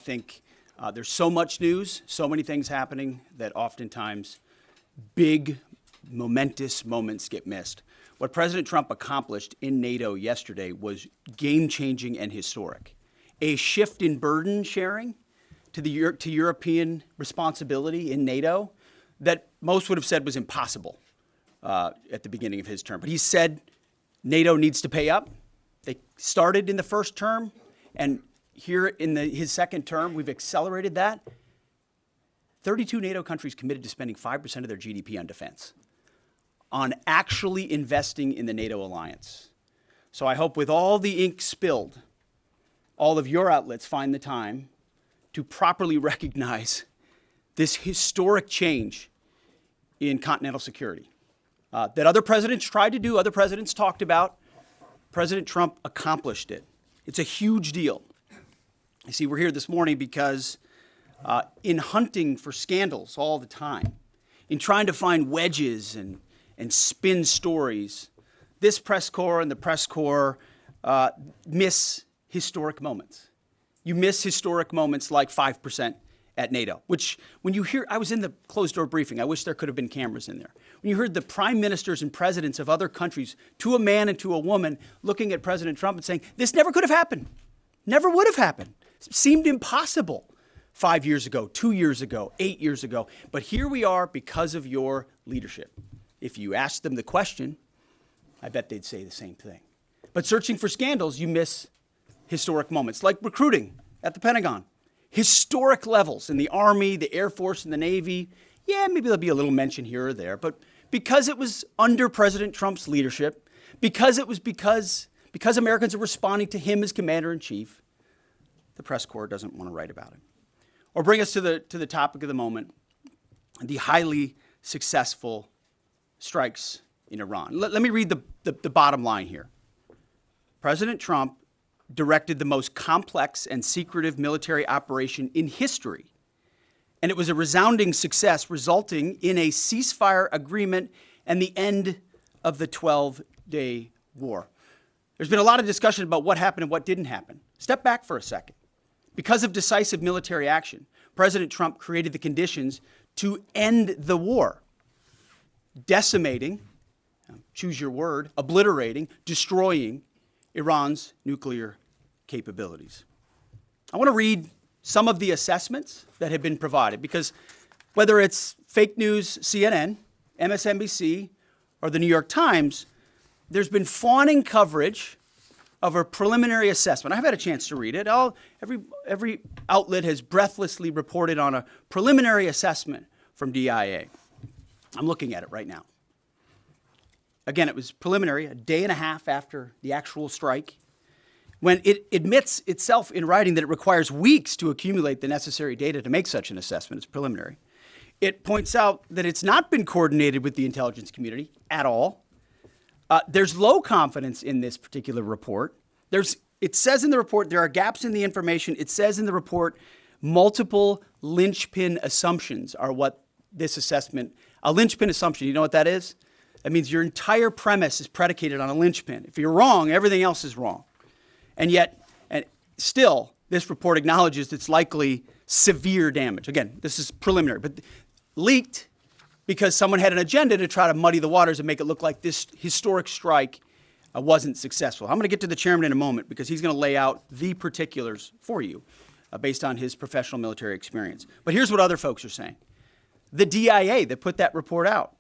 I think there's so much news, so many things happening that oftentimes big, momentous moments get missed. What President Trump accomplished in NATO yesterday was game-changing and historic. A shift in burden sharing to European responsibility in NATO that most would have said was impossible at the beginning of his term. But he said NATO needs to pay up. They started in the first term, and here in his second term, we've accelerated that. 32 NATO countries committed to spending 5% of their GDP on defense, on actually investing in the NATO alliance. So I hope with all the ink spilled, all of your outlets find the time to properly recognize this historic change in continental security that other presidents tried to do, other presidents talked about. President Trump accomplished it. It's a huge deal. You see, we're here this morning because in hunting for scandals all the time, in trying to find wedges and spin stories, this press corps and the press corps miss historic moments. You miss historic moments like 5% at NATO, which when you hear, I was in the closed-door briefing. I wish there could have been cameras in there. When you heard the prime ministers and presidents of other countries, to a man and to a woman, looking at President Trump and saying, this never could have happened, never would have happened. It seemed impossible 5 years ago, 2 years ago, 8 years ago. But here we are because of your leadership. If you ask them the question, I bet they'd say the same thing. But searching for scandals, you miss historic moments, like recruiting at the Pentagon. Historic levels in the Army, the Air Force, and the Navy. Yeah, maybe there'll be a little mention here or there, but because it was under President Trump's leadership, because Americans are responding to him as commander-in-chief, the press corps doesn't want to write about it. Or bring us to the topic of the moment, the highly successful strikes in Iran. Let me read the bottom line here. President Trump directed the most complex and secretive military operation in history, and it was a resounding success, resulting in a ceasefire agreement and the end of the 12-day war. There's been a lot of discussion about what happened and what didn't happen. Step back for a second. Because of decisive military action, President Trump created the conditions to end the war, decimating, choose your word, obliterating, destroying Iran's nuclear capabilities. I want to read some of the assessments that have been provided, because whether it's fake news, CNN, MSNBC, or the New York Times, there's been fawning coverage of a preliminary assessment. I've had a chance to read it. Every outlet has breathlessly reported on a preliminary assessment from DIA. I'm looking at it right now. Again, it was preliminary, a day and a half after the actual strike, when it admits itself in writing that it requires weeks to accumulate the necessary data to make such an assessment. It's preliminary. It points out that it's not been coordinated with the intelligence community at all. There's low confidence in this particular report. It says in the report there are gaps in the information. It says in the report multiple linchpin assumptions are what this assessment, a linchpin assumption, you know what that is? That means your entire premise is predicated on a linchpin. If you're wrong, everything else is wrong. And yet, still, this report acknowledges it's likely severe damage. Again, this is preliminary, but leaked because someone had an agenda to try to muddy the waters and make it look like this historic strike wasn't successful. I'm going to get to the chairman in a moment because he's going to lay out the particulars for you based on his professional military experience. But here's what other folks are saying. The DIA that put that report out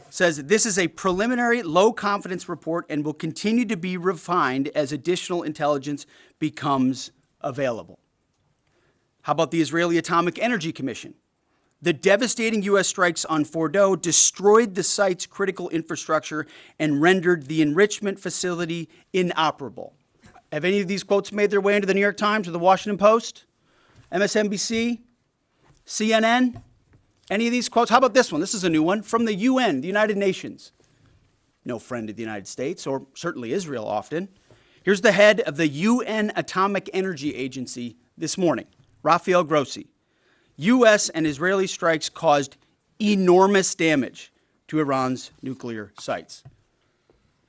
says this is a preliminary low-confidence report and will continue to be refined as additional intelligence becomes available. How about the Israeli Atomic Energy Commission? The devastating U.S. strikes on Fordo destroyed the site's critical infrastructure and rendered the enrichment facility inoperable. Have any of these quotes made their way into the New York Times or the Washington Post, MSNBC, CNN? Any of these quotes? How about this one? This is a new one from the UN, the United Nations. No friend of the United States, or certainly Israel often. Here's the head of the UN Atomic Energy Agency this morning, Rafael Grossi. U.S. and Israeli strikes caused enormous damage to Iran's nuclear sites.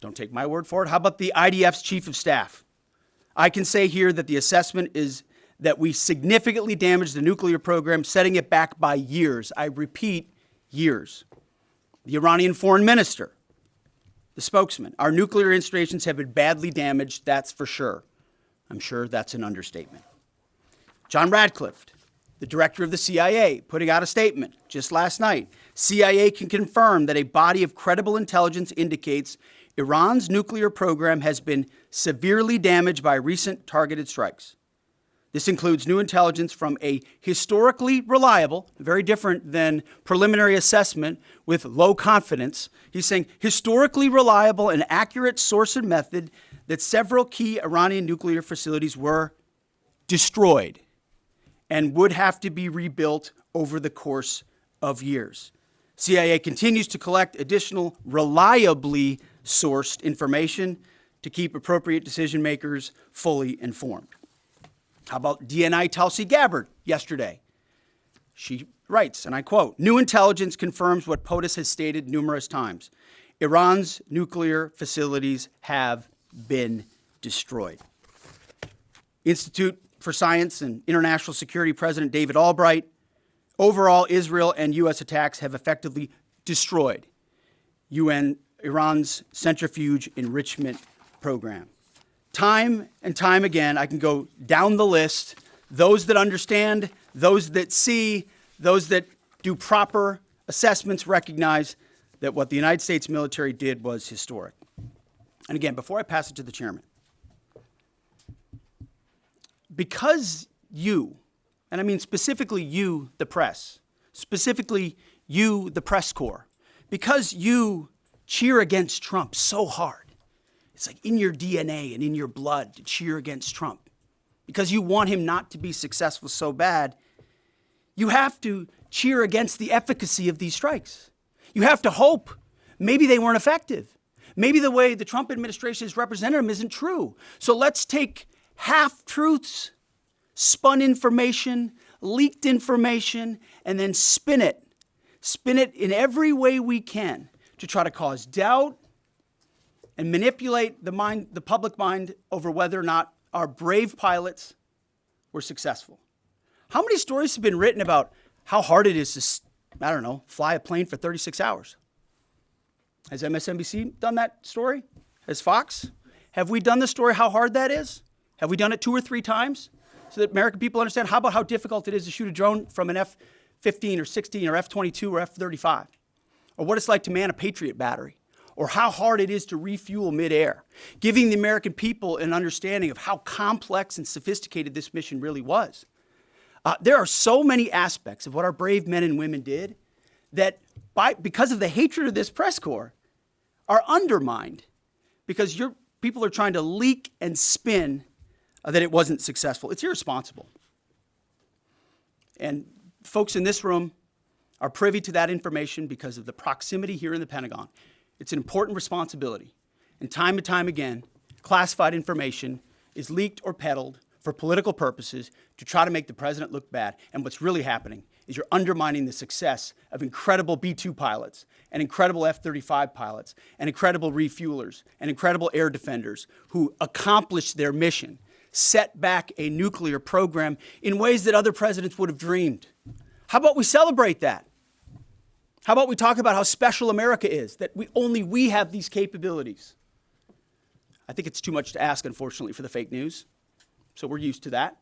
Don't take my word for it. How about the IDF's chief of staff? I can say here that the assessment is that we significantly damaged the nuclear program, setting it back by years. I repeat, years. The Iranian foreign minister, the spokesman, our nuclear installations have been badly damaged, that's for sure. I'm sure that's an understatement. John Radcliffe, the director of the CIA, putting out a statement just last night. CIA can confirm that a body of credible intelligence indicates Iran's nuclear program has been severely damaged by recent targeted strikes. This includes new intelligence from a historically reliable, very different than preliminary assessment with low confidence. He's saying historically reliable and accurate source and method that several key Iranian nuclear facilities were destroyed and would have to be rebuilt over the course of years. CIA continues to collect additional reliably sourced information to keep appropriate decision makers fully informed. How about DNI Tulsi Gabbard yesterday? She writes, and I quote, "New intelligence confirms what POTUS has stated numerous times. Iran's nuclear facilities have been destroyed." Institute for Science and International Security President David Albright, overall, Israel and U.S. attacks have effectively destroyed Iran's centrifuge enrichment program. Time and time again, I can go down the list, those that understand, those that see, those that do proper assessments recognize that what the United States military did was historic. And again, before I pass it to the chairman, because you, and I mean specifically you, the press, specifically you, the press corps, because you cheer against Trump so hard, it's like in your DNA and in your blood to cheer against Trump, because you want him not to be successful so bad, you have to cheer against the efficacy of these strikes. You have to hope maybe they weren't effective. Maybe the way the Trump administration has represented them isn't true. So let's take half-truths, spun information, leaked information, and then spin it. Spin it in every way we can to try to cause doubt and manipulate the public mind over whether or not our brave pilots were successful. How many stories have been written about how hard it is to, fly a plane for 36 hours? Has MSNBC done that story? Has Fox? Have we done the story how hard that is? Have we done it 2 or 3 times so that American people understand? How about how difficult it is to shoot a drone from an F-15 or 16 or F-22 or F-35? Or what it's like to man a Patriot battery? Or how hard it is to refuel midair, giving the American people an understanding of how complex and sophisticated this mission really was. There are so many aspects of what our brave men and women did that, because of the hatred of this press corps, are undermined because people are trying to leak and spin that it wasn't successful. It's irresponsible. And folks in this room are privy to that information because of the proximity here in the Pentagon. It's an important responsibility. And time again, classified information is leaked or peddled for political purposes to try to make the president look bad. And what's really happening is you're undermining the success of incredible B-2 pilots and incredible F-35 pilots and incredible refuelers and incredible air defenders who accomplished their mission, set back a nuclear program in ways that other presidents would have dreamed. How about we celebrate that? How about we talk about how special America is, that only we have these capabilities? I think it's too much to ask, unfortunately, for the fake news. So we're used to that.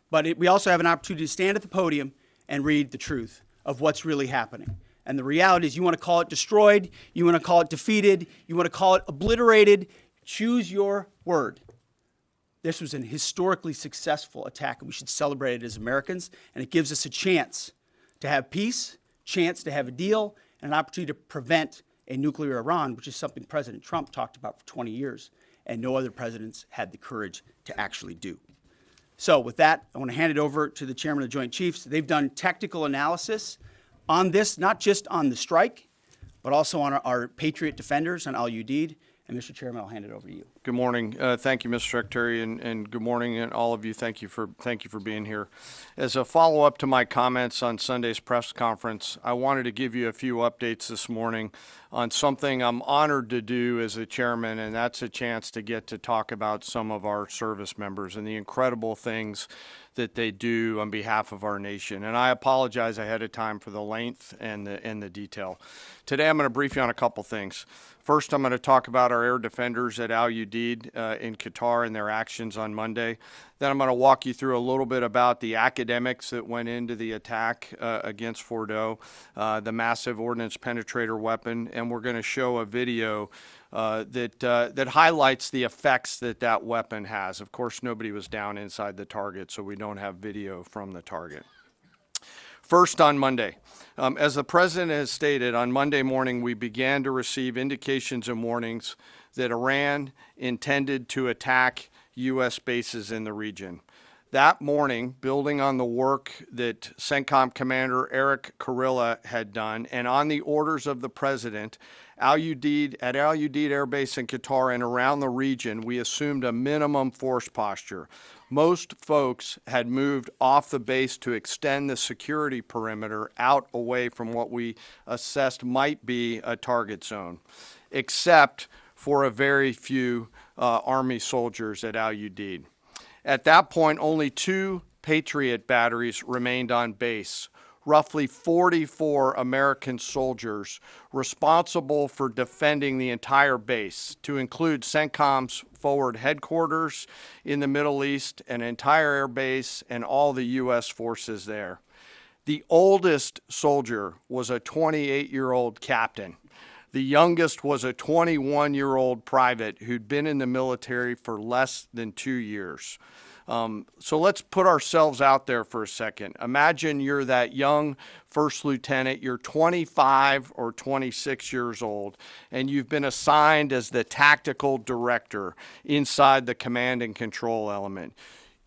But we also have an opportunity to stand at the podium and read the truth of what's really happening. And the reality is you want to call it destroyed, you want to call it defeated, you want to call it obliterated, choose your word. This was an historically successful attack, and we should celebrate it as Americans. And it gives us a chance to have peace, chance to have a deal, and an opportunity to prevent a nuclear Iran, which is something President Trump talked about for 20 years, and no other presidents had the courage to actually do. So with that, I want to hand it over to the chairman of the Joint Chiefs. They've done technical analysis on this, not just on the strike, but also on our Patriot defenders on Al Udeid. And Mr. Chairman, I'll hand it over to you. Good morning. Thank you, Mr. Secretary, and good morning, and all of you. Thank you for being here. As a follow-up to my comments on Sunday's press conference, I wanted to give you a few updates this morning on something I'm honored to do as a chairman, and that's a chance to get to talk about some of our service members and the incredible things that they do on behalf of our nation. And I apologize ahead of time for the length and the detail. Today I'm going to brief you on a couple things. First, I'm going to talk about our air defenders at Al Udeid in Qatar and their actions on Monday. Then I'm going to walk you through a little bit about the academics that went into the attack against Fordo, the massive ordnance penetrator weapon, and we're going to show a video that highlights the effects that weapon has. Of course, nobody was down inside the target, so we don't have video from the target. First, on Monday, as the President has stated, on Monday morning we began to receive indications and warnings that Iran intended to attack U.S. bases in the region. That morning, building on the work that CENTCOM Commander Eric Kurilla had done, and on the orders of the President, at Al Udeid Air Base in Qatar and around the region, we assumed a minimum force posture. Most folks had moved off the base to extend the security perimeter out away from what we assessed might be a target zone, except for a very few Army soldiers at Al Udeid. At that point, only 2 Patriot batteries remained on base, roughly 44 American soldiers responsible for defending the entire base, to include CENTCOM's forward headquarters in the Middle East, an entire air base, and all the U.S. forces there. The oldest soldier was a 28-year-old captain. The youngest was a 21-year-old private who'd been in the military for less than 2 years. So let's put ourselves out there for a second. Imagine you're that young first lieutenant, you're 25 or 26 years old, and you've been assigned as the tactical director inside the command and control element.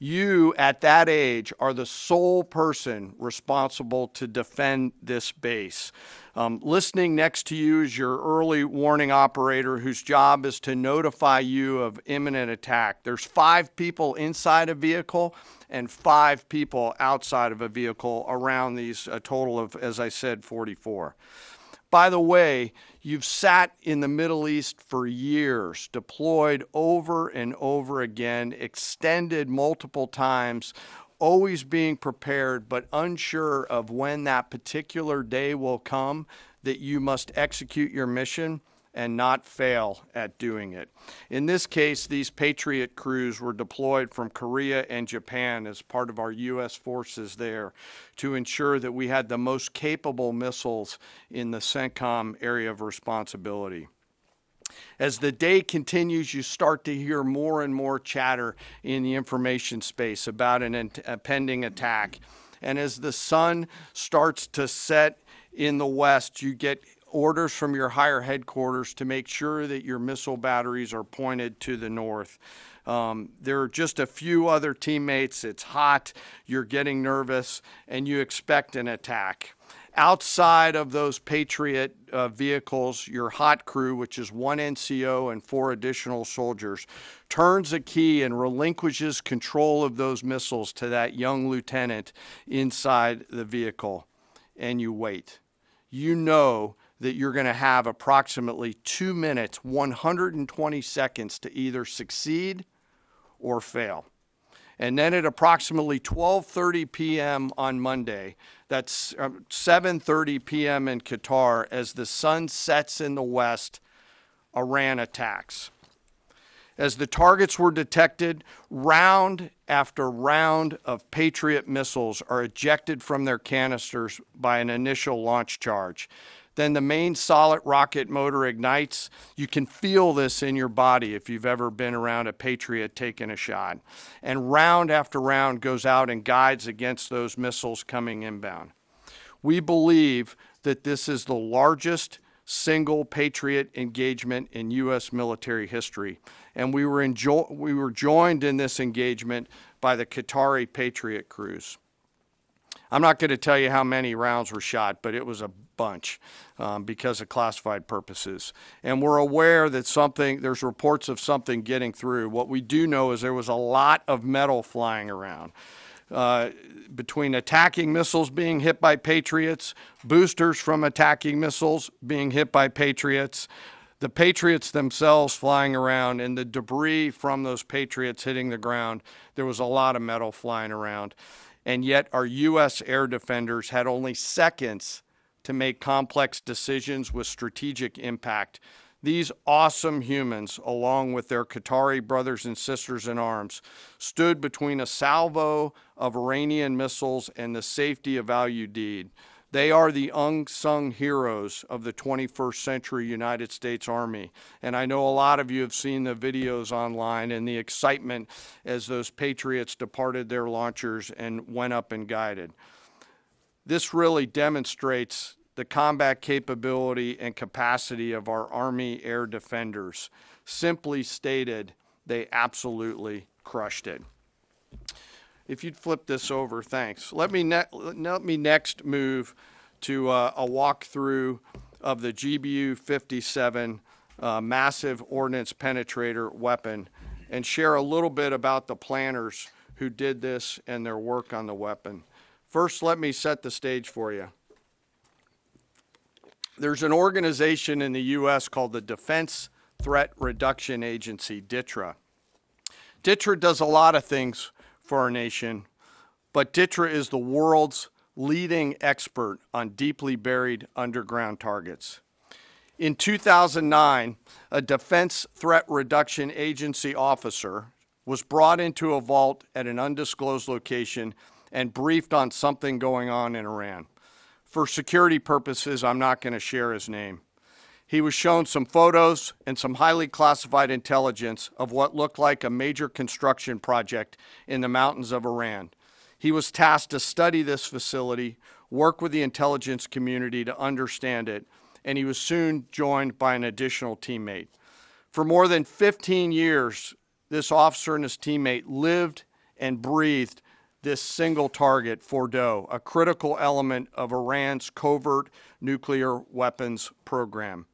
You, at that age, are the sole person responsible to defend this base. Listening next to you is your early warning operator whose job is to notify you of imminent attack. There's 5 people inside a vehicle and 5 people outside of a vehicle around these, a total of, as I said, 44. By the way, you've sat in the Middle East for years, deployed over and over again, extended multiple times, always being prepared, but unsure of when that particular day will come that you must execute your mission and not fail at doing it. In this case, these Patriot crews were deployed from Korea and Japan as part of our U.S. forces there to ensure that we had the most capable missiles in the CENTCOM area of responsibility. As the day continues, you start to hear more and more chatter in the information space about a pending attack. And as the sun starts to set in the west, you get orders from your higher headquarters to make sure that your missile batteries are pointed to the north. There are just a few other teammates. It's hot, you're getting nervous, and you expect an attack. Outside of those Patriot vehicles, your hot crew, which is 1 NCO and 4 additional soldiers, turns a key and relinquishes control of those missiles to that young lieutenant inside the vehicle, and you wait. You know that you're going to have approximately 2 minutes, 120 seconds to either succeed or fail. And then at approximately 12:30 p.m. on Monday, that's 7:30 p.m. in Qatar, as the sun sets in the west, Iran attacks. As the targets were detected, round after round of Patriot missiles are ejected from their canisters by an initial launch charge. Then the main solid rocket motor ignites. You can feel this in your body if you've ever been around a Patriot taking a shot. And round after round goes out and guides against those missiles coming inbound. We believe that this is the largest single Patriot engagement in U.S. military history. And we were joined in this engagement by the Qatari Patriot crews. I'm not going to tell you how many rounds were shot, but it was a bunch because of classified purposes. And we're aware that there's reports of something getting through. What we do know is there was a lot of metal flying around. Between attacking missiles being hit by Patriots, boosters from attacking missiles being hit by Patriots, the Patriots themselves flying around, and the debris from those Patriots hitting the ground, there was a lot of metal flying around. And yet our U.S. air defenders had only seconds to make complex decisions with strategic impact. These awesome humans, along with their Qatari brothers and sisters in arms, stood between a salvo of Iranian missiles and the safety of Al-Udeid. They are the unsung heroes of the 21st century United States Army. And I know a lot of you have seen the videos online and the excitement as those Patriots departed their launchers and went up and guided. This really demonstrates the combat capability and capacity of our Army air defenders. Simply stated, they absolutely crushed it. If you'd flip this over, thanks. Let me next move to a walkthrough of the GBU-57 massive ordnance penetrator weapon and share a little bit about the planners who did this and their work on the weapon. First, let me set the stage for you. There's an organization in the U.S. called the Defense Threat Reduction Agency, DTRA. DTRA does a lot of things for our nation, but DTRA is the world's leading expert on deeply buried underground targets. In 2009, a Defense Threat Reduction Agency officer was brought into a vault at an undisclosed location and briefed on something going on in Iran. For security purposes, I'm not going to share his name. He was shown some photos and some highly classified intelligence of what looked like a major construction project in the mountains of Iran. He was tasked to study this facility, work with the intelligence community to understand it, and he was soon joined by an additional teammate. For more than 15 years, this officer and his teammate lived and breathed this single target, Fordo, a critical element of Iran's covert nuclear weapons program.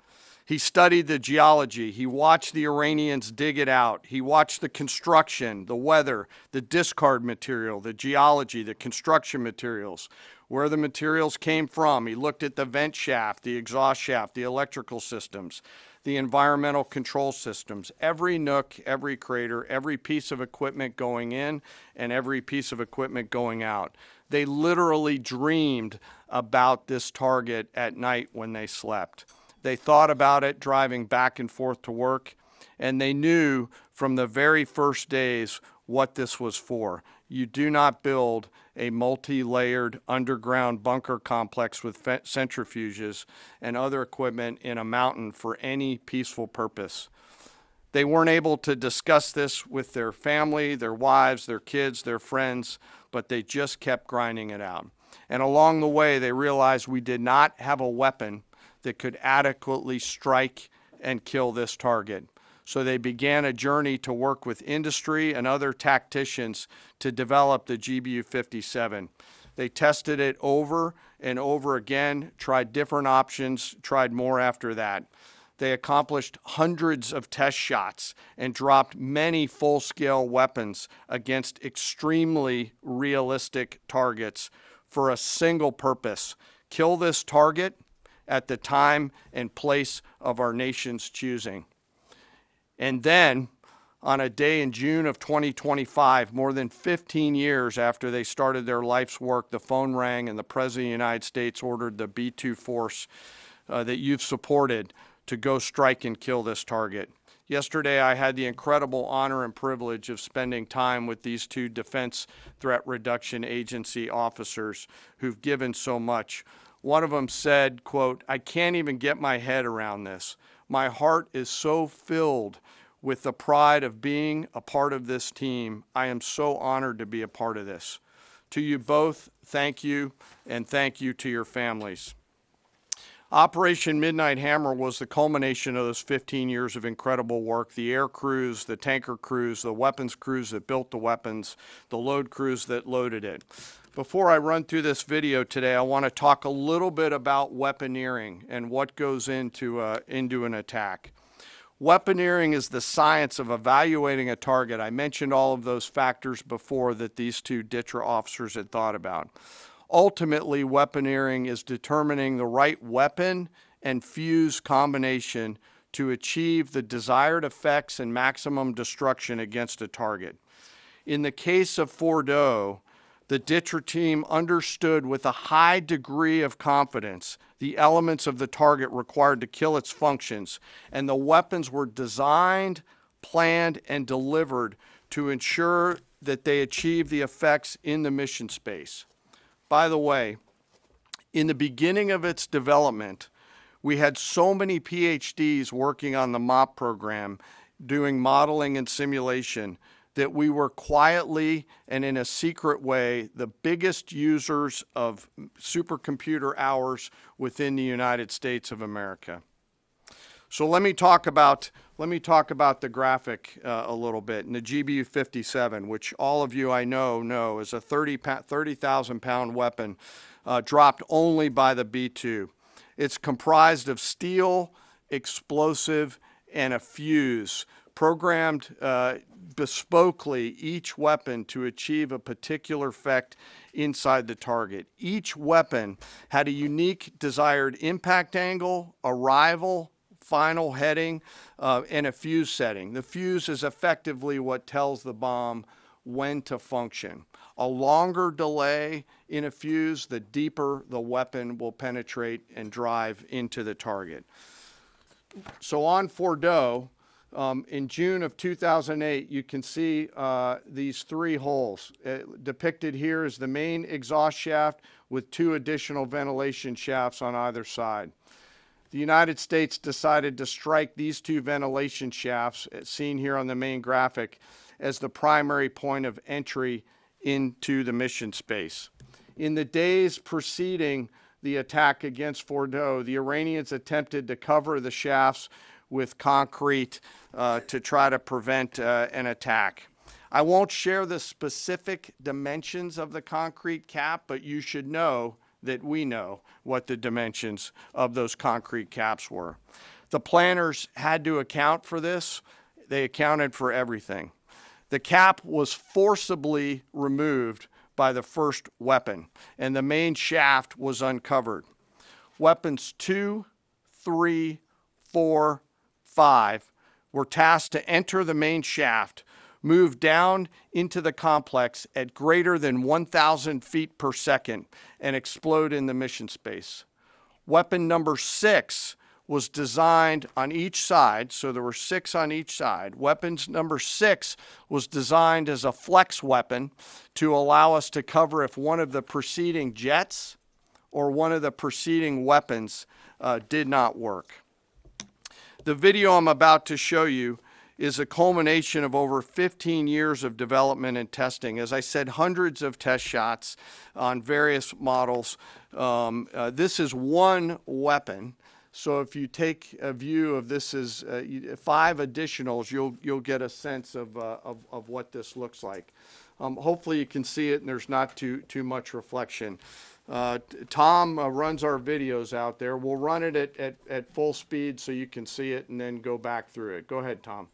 He studied the geology. He watched the Iranians dig it out. He watched the construction, the weather, the discard material, the geology, the construction materials, where the materials came from. He looked at the vent shaft, the exhaust shaft, the electrical systems, the environmental control systems, every nook, every crater, every piece of equipment going in and every piece of equipment going out. They literally dreamed about this target at night when they slept. They thought about it driving back and forth to work, and they knew from the very first days what this was for. You do not build a multi-layered underground bunker complex with centrifuges and other equipment in a mountain for any peaceful purpose. They weren't able to discuss this with their family, their wives, their kids, their friends, but they just kept grinding it out. And along the way, they realized we did not have a weapon that could adequately strike and kill this target. So they began a journey to work with industry and other tacticians to develop the GBU-57. They tested it over and over again, tried different options, tried more after that. They accomplished hundreds of test shots and dropped many full-scale weapons against extremely realistic targets for a single purpose: kill this target at the time and place of our nation's choosing. And then, on a day in June of 2025, more than 15 years after they started their life's work, the phone rang and the President of the United States ordered the B-2 force that you've supported to go strike and kill this target. Yesterday, I had the incredible honor and privilege of spending time with these two Defense Threat Reduction Agency officers who've given so much. One of them said, quote, "I can't even get my head around this. My heart is so filled with the pride of being a part of this team. I am so honored to be a part of this." To you both, thank you, and thank you to your families. Operation Midnight Hammer was the culmination of those 15 years of incredible work. The air crews, the tanker crews, the weapons crews that built the weapons, the load crews that loaded it. Before I run through this video today, I want to talk a little bit about weaponeering and what goes into an attack. Weaponeering is the science of evaluating a target. I mentioned all of those factors before that these two DTRA officers had thought about. Ultimately, weaponeering is determining the right weapon and fuse combination to achieve the desired effects and maximum destruction against a target. In the case of Fordo, the DTRA team understood with a high degree of confidence the elements of the target required to kill its functions, and the weapons were designed, planned, and delivered to ensure that they achieve the effects in the mission space. By the way, in the beginning of its development, we had so many PhDs working on the MOP program, doing modeling and simulation, that we were quietly and in a secret way the biggest users of supercomputer hours within the United States of America. So let me talk about the graphic a little bit. And the GBU-57, which all of you I know is a 30,000 pound weapon dropped only by the B-2. It's comprised of steel, explosive, and a fuse, programmed bespokely each weapon to achieve a particular effect inside the target. Each weapon had a unique desired impact angle, arrival, final heading, and a fuse setting. The fuse is effectively what tells the bomb when to function. A longer delay in a fuse, the deeper the weapon will penetrate and drive into the target. So on Fordo, in June of 2008, you can see these three holes. Depicted here is the main exhaust shaft with two additional ventilation shafts on either side. The United States decided to strike these two ventilation shafts, seen here on the main graphic, as the primary point of entry into the mission space. In the days preceding the attack against Fordo, the Iranians attempted to cover the shafts with concrete to try to prevent an attack. I won't share the specific dimensions of the concrete cap, but you should know that we know what the dimensions of those concrete caps were. The planners had to account for this. They accounted for everything. The cap was forcibly removed by the first weapon, and the main shaft was uncovered. Weapons 2, 3, 4, 5 were tasked to enter the main shaft, move down into the complex at greater than 1,000 feet per second, and explode in the mission space. Weapon number 6 was designed on each side, so there were 6 on each side. Weapons number 6 was designed as a flex weapon to allow us to cover if one of the preceding jets or one of the preceding weapons did not work. The video I'm about to show you is a culmination of over 15 years of development and testing. As I said, hundreds of test shots on various models. This is one weapon. So if you take a view of this as 5 additionals, you'll get a sense of what this looks like. Hopefully you can see it and there's not too much reflection. Tom runs our videos out there. We'll run it at full speed so you can see it and then go back through it. Go ahead, Tom.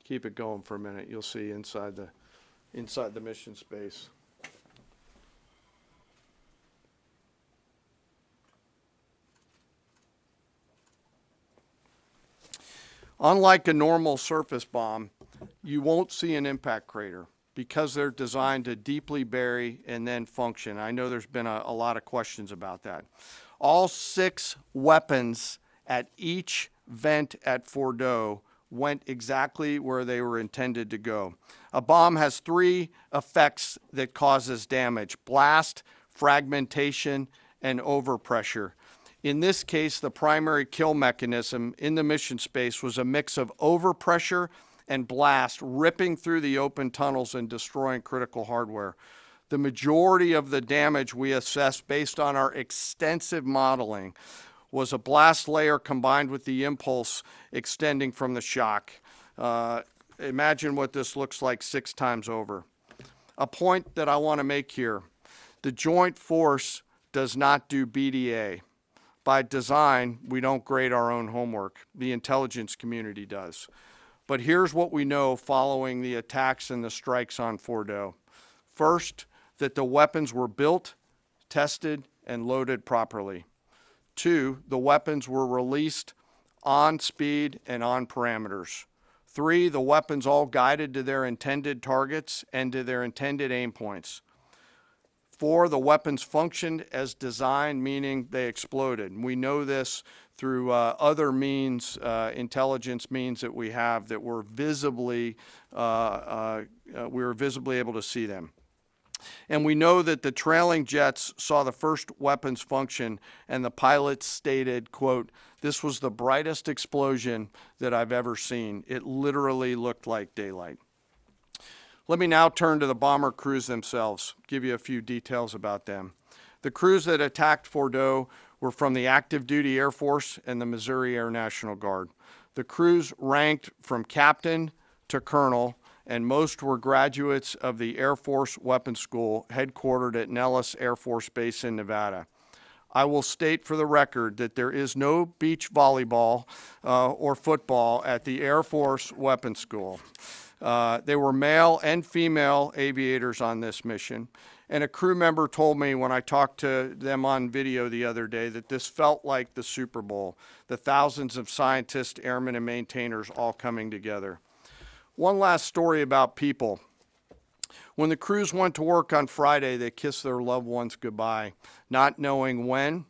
Keep it going for a minute. You'll see inside the mission space. Unlike a normal surface bomb, you won't see an impact crater. because they're designed to deeply bury and then function. I know there's been a lot of questions about that. All 6 weapons at each vent at Fordo went exactly where they were intended to go. A bomb has 3 effects that causes damage: blast, fragmentation, and overpressure. In this case, the primary kill mechanism in the mission space was a mix of overpressure and blast ripping through the open tunnels and destroying critical hardware. The majority of the damage we assessed based on our extensive modeling was a blast layer combined with the impulse extending from the shock. Imagine what this looks like 6 times over. A point that I want to make here: the Joint Force does not do BDA. By design, we don't grade our own homework. The intelligence community does. But here's what we know following the attacks and the strikes on Fordo. First, that the weapons were built, tested, and loaded properly. 2, the weapons were released on speed and on parameters. 3, the weapons all guided to their intended targets and to their intended aim points. 4, the weapons functioned as designed, meaning they exploded. And we know this through other means, intelligence means that we have, that were visibly, we were visibly able to see them. And we know that the trailing jets saw the first weapons function, and the pilots stated, quote, "This was the brightest explosion that I've ever seen. It literally looked like daylight." Let me now turn to the bomber crews themselves, give you a few details about them. The crews that attacked Fordo were from the active duty Air Force and the Missouri Air National Guard. The crews ranked from captain to colonel, and most were graduates of the Air Force Weapons School headquartered at Nellis Air Force Base in Nevada. I will state for the record that there is no beach volleyball or football at the Air Force Weapons School. They were male and female aviators on this mission. And a crew member told me when I talked to them on video the other day that this felt like the Super Bowl, the thousands of scientists, airmen, and maintainers all coming together. One last story about people. When the crews went to work on Friday, they kissed their loved ones goodbye, not knowing when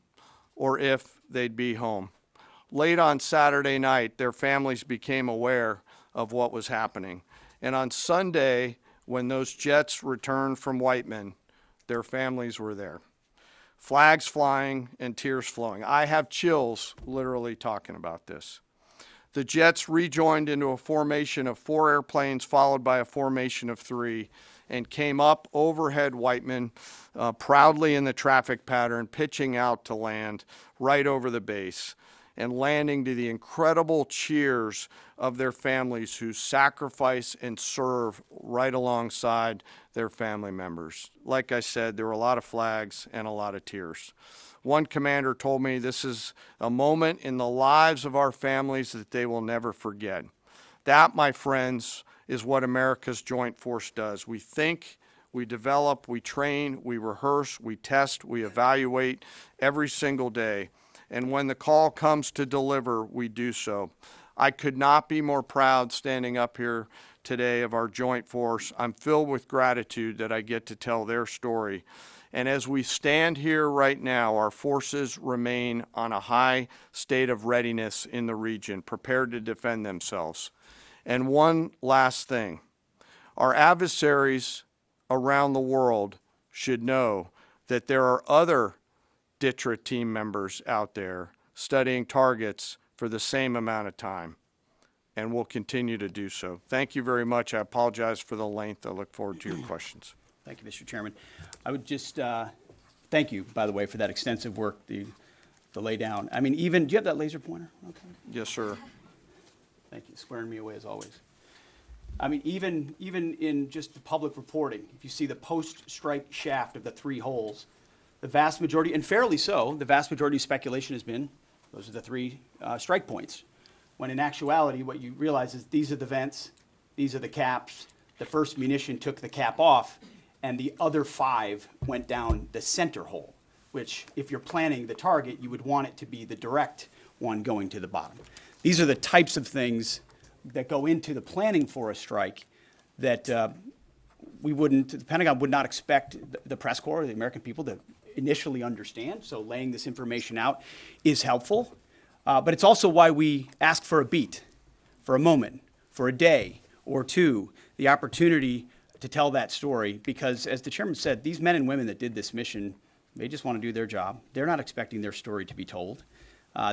or if they'd be home. Late on Saturday night, their families became aware of what was happening. And on Sunday, when those jets returned from Whiteman, their families were there. Flags flying and tears flowing. I have chills literally talking about this. The jets rejoined into a formation of 4 airplanes followed by a formation of 3 and came up overhead Whiteman proudly in the traffic pattern, pitching out to land right over the base and landing to the incredible cheers of their families who sacrifice and serve right alongside their family members. Like I said, there were a lot of flags and a lot of tears. One commander told me this is a moment in the lives of our families that they will never forget. That, my friends, is what America's Joint Force does. We think, we develop, we train, we rehearse, we test, we evaluate every single day. And when the call comes to deliver, we do so. I could not be more proud standing up here today of our Joint Force. I'm filled with gratitude that I get to tell their story. And as we stand here right now, our forces remain on a high state of readiness in the region, prepared to defend themselves. And one last thing, our adversaries around the world should know that there are other DTRA team members out there studying targets for the same amount of time, and will continue to do so. Thank you very much. I apologize for the length. I look forward to your questions. Thank you, Mr. Chairman. I would just thank you, by the way, for that extensive work, the lay down. I mean, even, do you have that laser pointer? Okay. Yes, sir. Thank you, squaring me away as always. I mean, even in just the public reporting, if you see the post-strike shaft of the 3 holes, the vast majority, and fairly so, the vast majority of speculation has been, those are the 3 strike points. When in actuality, what you realize is these are the vents, these are the caps, the first munition took the cap off, and the other 5 went down the center hole, which if you're planning the target, you would want it to be the direct one going to the bottom. These are the types of things that go into the planning for a strike that the Pentagon would not expect the press corps, the American people, to initially understand. So laying this information out is helpful. But it's also why we ask for a beat, for a moment, for a day or two, the opportunity to tell that story. Because as the chairman said, these men and women that did this mission, they just want to do their job. They're not expecting their story to be told.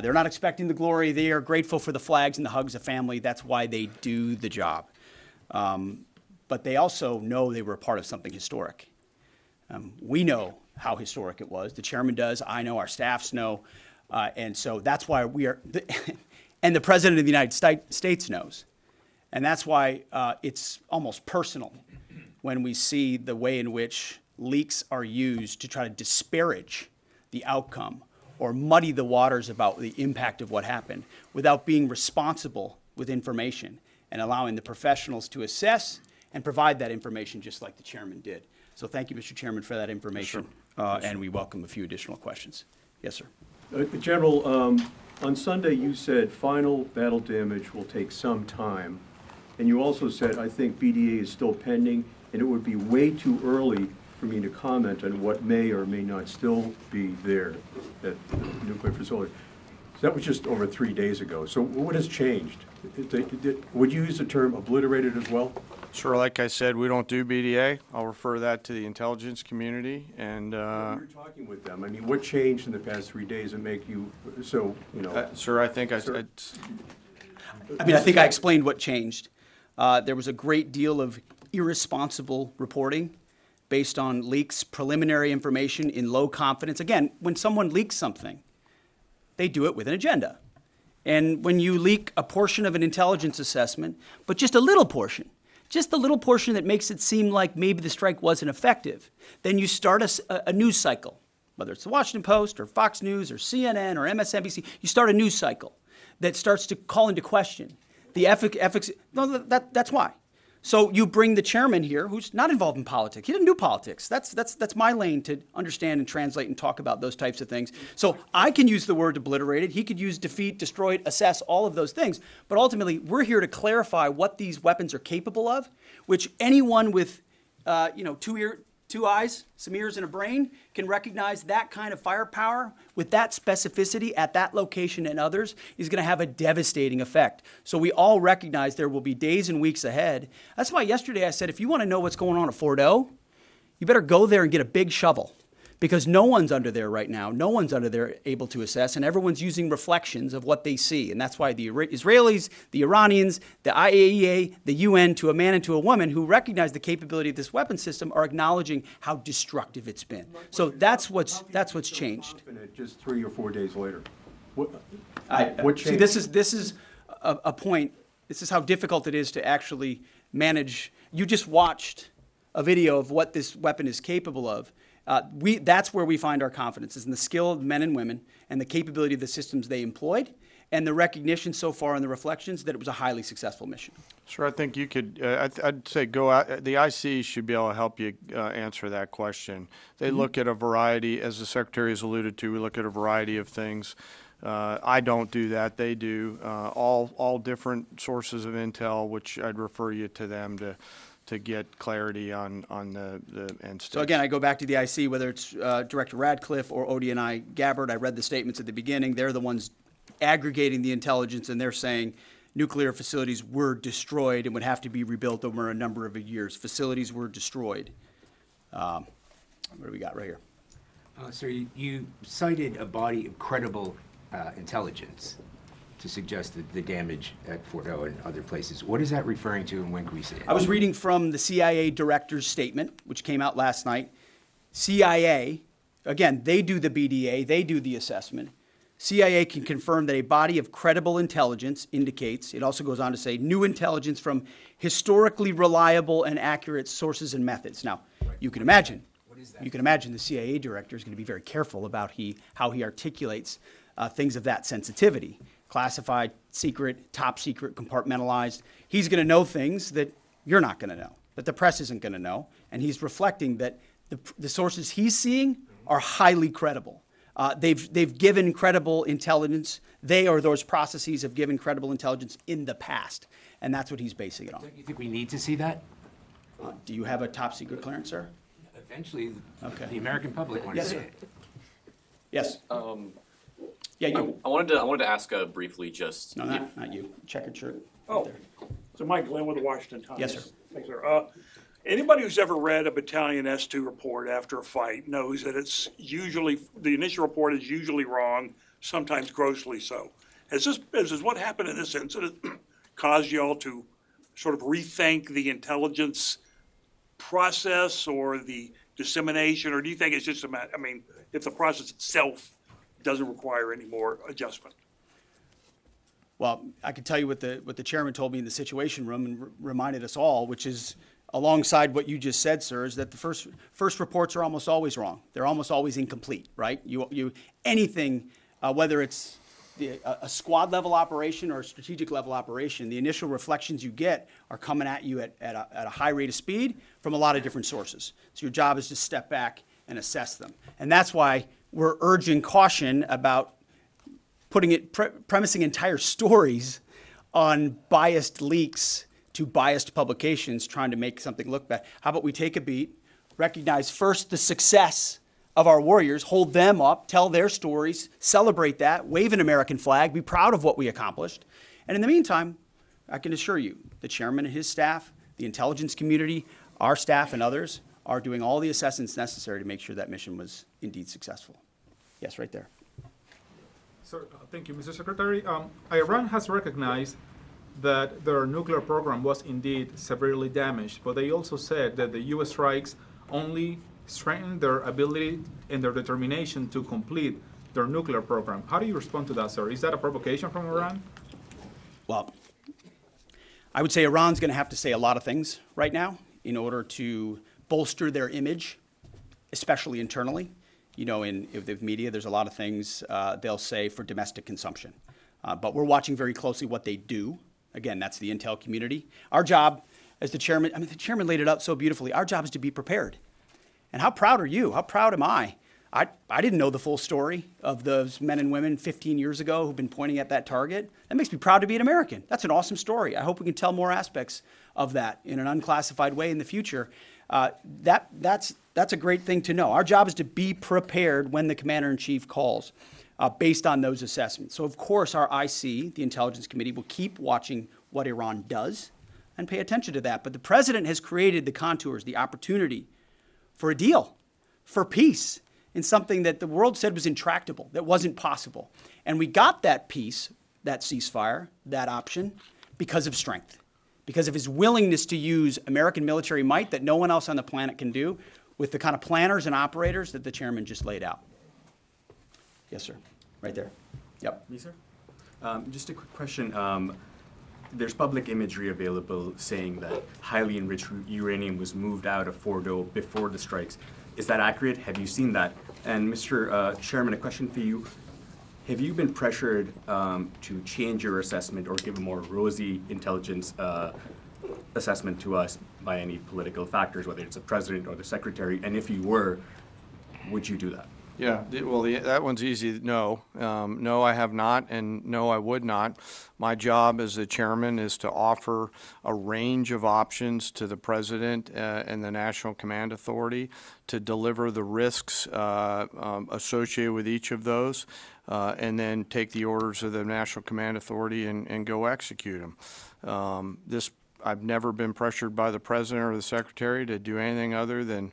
They're not expecting the glory. They are grateful for the flags and the hugs of family. That's why they do the job. But they also know they were a part of something historic. We know how historic it was. The chairman does. I know. Our staffs know. And so that's why we are, and the President of the United States knows. And that's why it's almost personal when we see the way in which leaks are used to try to disparage the outcome or muddy the waters about the impact of what happened without being responsible with information and allowing the professionals to assess and provide that information just like the chairman did. So thank you, Mr. Chairman, for that information. Yes, and we welcome a few additional questions. Yes, sir. General, on Sunday you said final battle damage will take some time. And you also said, I think BDA is still pending, and it would be way too early for me to comment on what may or may not still be there at the nuclear facility. So that was just over 3 days ago. So what has changed? Would you use the term obliterated as well? Sure, like I said, we don't do BDA. I'll refer that to the intelligence community. And you're talking with them. I mean, what changed in the past 3 days that make you so, you know? Sir, I think I think I explained what changed. There was a great deal of irresponsible reporting based on leaks, preliminary information in low confidence. Again, when someone leaks something, they do it with an agenda. And when you leak a portion of an intelligence assessment, but just a little portion that makes it seem like maybe the strike wasn't effective, then you start a news cycle, whether it's the Washington Post or Fox News or CNN or MSNBC, you start a news cycle that starts to call into question the efficacy. No, that's why. So you bring the chairman here, who's not involved in politics. He doesn't do politics. That's my lane to understand and translate and talk about those types of things. So I can use the word obliterated. He could use defeat, destroyed, assess, all of those things. But ultimately, we're here to clarify what these weapons are capable of, which anyone with, two eyes, some ears, and a brain can recognize that kind of firepower with that specificity at that location and others is going to have a devastating effect. So we all recognize there will be days and weeks ahead. That's why yesterday I said, if you want to know what's going on at Fordo, you better go there and get a big shovel, because no one's under there right now. No one's under there able to assess, and everyone's using reflections of what they see. And that's why the Israelis, the Iranians, the IAEA, the UN, to a man and to a woman who recognize the capability of this weapon system, are acknowledging how destructive it's been. So that's what's changed. Just 3 or 4 days later, what changed? See, this is a point. This is how difficult it is to actually manage. You just watched a video of what this weapon is capable of. That's where we find our confidence, is in the skill of men and women and the capability of the systems they employed, and the recognition so far in the reflections that it was a highly successful mission. Sure, I think you could, I'd say go out, the IC should be able to help you answer that question. They look at a variety, as the Secretary has alluded to, we look at a variety of things. I don't do that, they do. All different sources of intel, which I'd refer you to them to get clarity on the end state. So again, I go back to the IC, whether it's Director Radcliffe or ODNI Gabbard. I read the statements at the beginning. They're the ones aggregating the intelligence, and they're saying nuclear facilities were destroyed and would have to be rebuilt over a number of years. Facilities were destroyed. What do we got right here? Sir, you cited a body of credible intelligence to suggest the damage at Fordo and other places. What is that referring to, and when can we see it? I was reading from the CIA director's statement, which came out last night. CIA, again, they do the BDA, they do the assessment. CIA can confirm that a body of credible intelligence indicates, it also goes on to say, new intelligence from historically reliable and accurate sources and methods. Now, you can imagine, the CIA director is going to be very careful about how he articulates things of that sensitivity. Classified, secret, top secret, compartmentalized. He's going to know things that you're not going to know, that the press isn't going to know, and he's reflecting that the sources he's seeing are highly credible. They've given credible intelligence. They or those processes have given credible intelligence in the past, and that's what he's basing it on. Don't you think we need to see that? Do you have a top secret clearance, sir? Eventually, Okay. the American public wants Yes, to see sir. it. Yes. Yeah, you. I wanted to ask briefly just No, if, not you. Checkered shirt. Oh, Right there. so Mike Glenn with the Washington Times. Yes, sir. Thanks, sir. Anybody who's ever read a battalion S2 report after a fight knows that it's usually, the initial report is usually wrong, sometimes grossly so. Has what happened in this incident caused y'all to sort of rethink the intelligence process or the dissemination, or do you think it's just a matter, I mean, if the process itself doesn't require any more adjustment? Well, I can tell you what the chairman told me in the Situation Room and reminded us all, which is alongside what you just said, sir, is that the first reports are almost always wrong. They're almost always incomplete, right? Anything, whether it's a squad level operation or a strategic level operation, the initial reflections you get are coming at you at a high rate of speed from a lot of different sources. So your job is to step back and assess them. And that's why we're urging caution about premising entire stories on biased leaks to biased publications trying to make something look bad. How about we take a beat, recognize first the success of our warriors, hold them up, tell their stories, celebrate that, wave an American flag, be proud of what we accomplished. And in the meantime, I can assure you, the chairman and his staff, the intelligence community, our staff and others are doing all the assessments necessary to make sure that mission was indeed successful. Yes, right there. Sir, thank you, Mr. Secretary. Iran has recognized that their nuclear program was indeed severely damaged, but they also said that the U.S. strikes only strengthened their ability and their determination to complete their nuclear program. How do you respond to that, sir? Is that a provocation from Iran? Well, I would say Iran's going to have to say a lot of things right now in order to bolster their image, especially internally. You know, in the media, there's a lot of things they'll say for domestic consumption. But we're watching very closely what they do. Again, that's the intel community. Our job as the chairman, the chairman laid it out so beautifully. Our job is to be prepared. And how proud are you? How proud am I? I didn't know the full story of those men and women 15 years ago who've been pointing at that target. That makes me proud to be an American. That's an awesome story. I hope we can tell more aspects of that in an unclassified way in the future. That's a great thing to know. Our job is to be prepared when the commander-in-chief calls based on those assessments. So, of course, our IC, the Intelligence Committee, will keep watching what Iran does and pay attention to that. But the president has created the contours, the opportunity for a deal, for peace, in something that the world said was intractable, that wasn't possible. And we got that peace, that ceasefire, that option, because of strength, because of his willingness to use American military might that no one else on the planet can do with the kind of planners and operators that the chairman just laid out. Yes, sir. Right there. Yep. Me, sir? Just a quick question. There's public imagery available saying that highly enriched uranium was moved out of Fordo before the strikes. Is that accurate? Have you seen that? And Mr. Chairman, a question for you. Have you been pressured to change your assessment or give a more rosy intelligence assessment to us by any political factors, whether it's the president or the secretary? And if you were, would you do that? Yeah, well, that one's easy. No. No, I have not, and no, I would not. My job as the chairman is to offer a range of options to the president and the National Command Authority to deliver the risks associated with each of those, and then take the orders of the National Command Authority and go execute them. I've never been pressured by the president or the secretary to do anything other than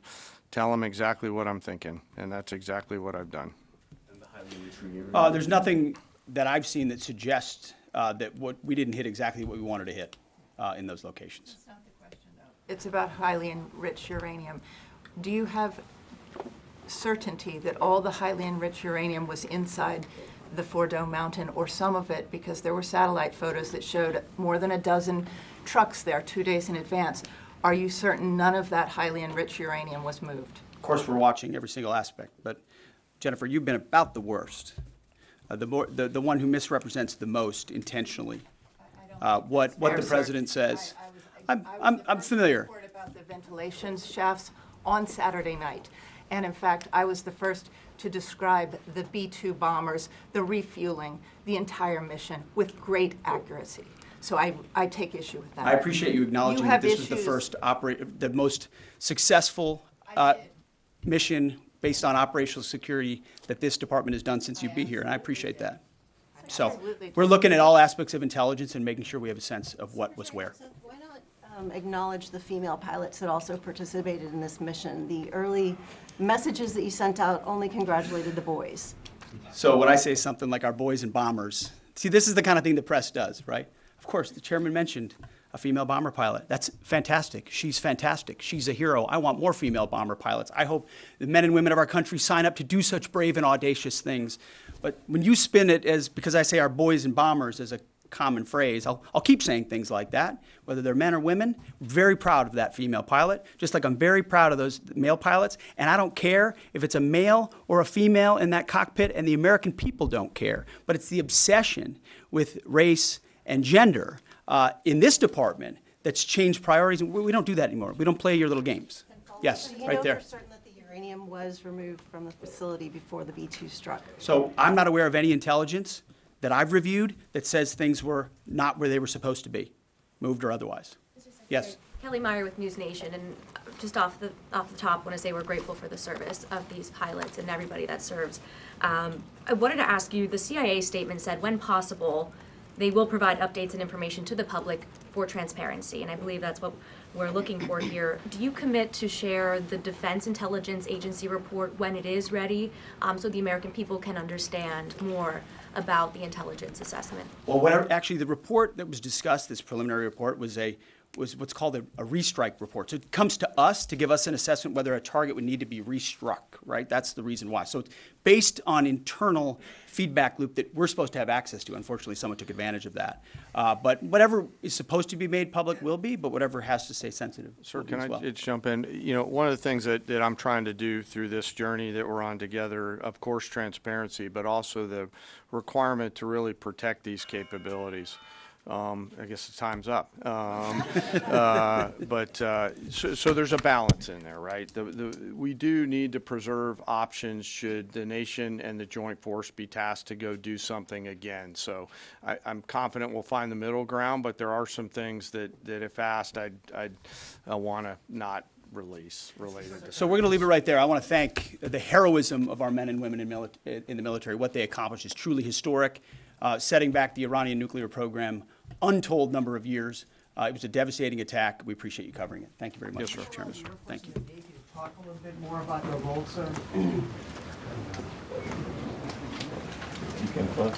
tell them exactly what I'm thinking, and that's exactly what I've done. And the highly enriched uranium? There's nothing that I've seen that suggests that we didn't hit exactly what we wanted to hit in those locations. That's not the question, though. It's about highly enriched uranium. Do you have certainty that all the highly enriched uranium was inside the Fordo mountain, or some of it, because there were satellite photos that showed more than a dozen trucks there 2 days in advance? Are you certain none of that highly enriched uranium was moved? Of course, we're watching every single aspect, but Jennifer, you've been about the worst, the one who misrepresents the most intentionally. What the president says. I'm familiar. I was about the ventilation shafts on Saturday night, and in fact, I was the first to describe the B-2 bombers, the refueling, the entire mission with great accuracy. So I take issue with that. I appreciate you acknowledging You that have this was the issues. first the most successful mission based on operational security that this department has done since you've been here, and I appreciate that. So Absolutely. we're looking at all aspects of intelligence and making sure we have a sense of what was where. Why not acknowledge the female pilots that also participated in this mission? The early messages that you sent out only congratulated the boys. So when I say something like our boys and bombers, see, this is the kind of thing the press does, right? Of course, the chairman mentioned a female bomber pilot. That's fantastic. She's fantastic. She's a hero. I want more female bomber pilots. I hope the men and women of our country sign up to do such brave and audacious things. But when you spin it as, because I say our boys and bombers as a common phrase, I'll keep saying things like that, whether they're men or women. Very proud of that female pilot, just like I'm very proud of those male pilots. And I don't care if it's a male or a female in that cockpit, and the American people don't care. But it's the obsession with race and gender in this department that's changed priorities. And we don't do that anymore. We don't play your little games. Yes, You right know there. for certain that the uranium was removed from the facility before the B-2 struck. So I'm not aware of any intelligence that I've reviewed that says things were not where they were supposed to be, moved or otherwise. Yes. Kelly Meyer with News Nation, and just off the top, want to say we're grateful for the service of these pilots and everybody that serves. I wanted to ask you, the CIA statement said, when possible, they will provide updates and information to the public for transparency, and I believe that's what we're looking for here. Do you commit to share the Defense Intelligence Agency report when it is ready, so the American people can understand more about the intelligence assessment? Well, actually, the report that was discussed, this preliminary report, was what's called a restrike report. So it comes to us to give us an assessment whether a target would need to be restruck, right? That's the reason why. So it's based on internal feedback loop that we're supposed to have access to. Unfortunately, someone took advantage of that. But whatever is supposed to be made public will be, but whatever has to stay sensitive Sir, will be can as I well. just jump in? You know, one of the things that I'm trying to do through this journey that we're on together, of course, transparency, but also the requirement to really protect these capabilities. I guess the time's up. So there's a balance in there, right? We do need to preserve options should the nation and the joint force be tasked to go do something again. So I'm confident we'll find the middle ground, but there are some things that if asked, I'd want to not release related to. So we're going to leave it right there. I want to thank the heroism of our men and women in the military. What they accomplished is truly historic, setting back the Iranian nuclear program untold number of years. It was a devastating attack. We appreciate you covering it. Thank you very much, Mr. Chairman. Thank you. Talk a little bit more about the role, sir. You can close.